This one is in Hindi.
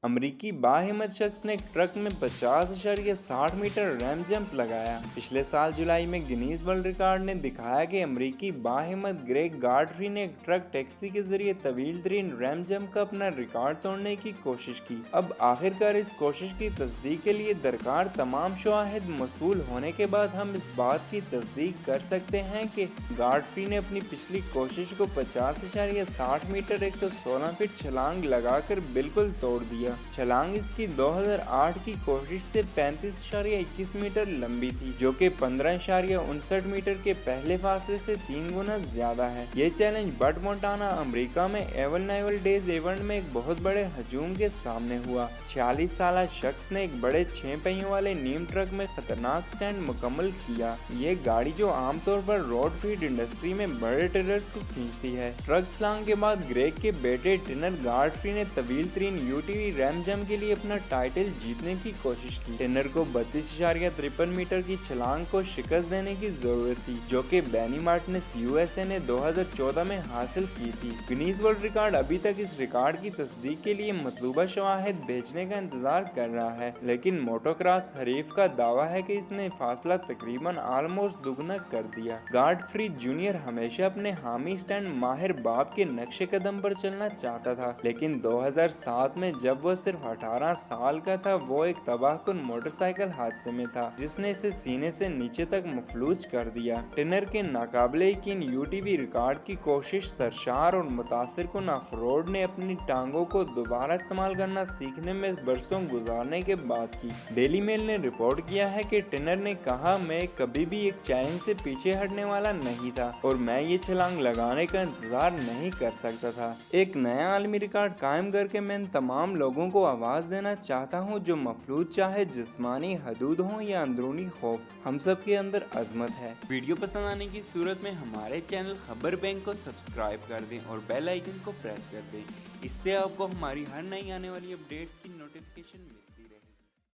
अमरीकी बाहिम्मत शख्स ने एक ट्रक में 50.60 मीटर रैम जंप लगाया। पिछले साल जुलाई में गिनीज वर्ल्ड रिकॉर्ड ने दिखाया कि अमरीकी बाहिम्मत ग्रेग गाडफ्री ने एक ट्रक टैक्सी के जरिए तवील तरीन रैम जंप का अपना रिकॉर्ड तोड़ने की कोशिश की। अब आखिरकार इस कोशिश की तस्दीक के लिए दरकार तमाम शवाहिद मौसूल होने के बाद हम इस बात की तस्दीक कर सकते हैं कि गाडफ्री ने अपनी पिछली कोशिश को 50.60 मीटर 116 फीट छलांग लगाकर बिल्कुल तोड़ दिया। छलांग इसकी 2008 की कोशिश से 35.21 मीटर लंबी थी, जो कि 15.59 मीटर के पहले फासले से 3 गुना ज्यादा है। ये चैलेंज बट मोंटाना अमेरिका में एवल नाइवल डेज इवेंट में एक बहुत बड़े हजूम के सामने हुआ। 46 साल शख्स ने एक बड़े 6 पहियों वाले नीम ट्रक में खतरनाक स्टैंड मुकम्मल किया। ये गाड़ी जो आमतौर पर रोड फीड इंडस्ट्री में बड़े ट्रेलर्स को खींचती है। ट्रक छलांग के बाद ग्रेग के बेटे टिनर गाडफ्री ने तवील तरीन यूटीवी रैम जंप के लिए अपना टाइटल जीतने की कोशिश की। टिनर को 32.53 मीटर की छलांग को शिकस्त देने की जरूरत थी, जो कि बेनी मार्टिनेस यूएसए ने 2014 में हासिल की थी। गिनीज वर्ल्ड रिकॉर्ड अभी तक इस रिकॉर्ड की तस्दीक के लिए मतलूबा शवाहिद भेजने का इंतजार कर रहा है, लेकिन मोटोक्रॉस हरीफ का दावा है कि इसने फासला तकरीबन ऑलमोस्ट दुगना कर दिया। गाडफ्री जूनियर हमेशा अपने हामी स्टैंड माहिर बाप के नक्शे कदम पर चलना चाहता था, लेकिन 2007 में जब वह सिर्फ 18 साल का था, वो एक तबाहकुन मोटरसाइकिल हादसे में था जिसने इसे सीने से नीचे तक मफलूज कर दिया। टिनर के नाकाबिले यकीन यूटीवी रिकॉर्ड की कोशिश सरशार और मुतासिर कुन ऑफ-रोड ने अपनी टांगों को दोबारा इस्तेमाल करना सीखने में बरसों गुजारने के बाद की। डेली मेल ने रिपोर्ट किया है कि टिनर ने कहा, मैं कभी भी एक चैलेंज से पीछे हटने वाला नहीं था और मैं ये छलांग लगाने का इंतजार नहीं कर सकता था। एक नया आलमी रिकॉर्ड कायम करके मैं तमाम लोगों को आवाज देना चाहता हूं जो मफलूज, चाहे जिस्मानी हदूद हो या अंदरूनी खौफ, हम सब के अंदर अजमत है। वीडियो पसंद आने की सूरत में हमारे चैनल खबर बैंक को सब्सक्राइब कर दें और बेल आइकन को प्रेस कर दें। इससे आपको हमारी हर नई आने वाली अपडेट्स की नोटिफिकेशन मिले।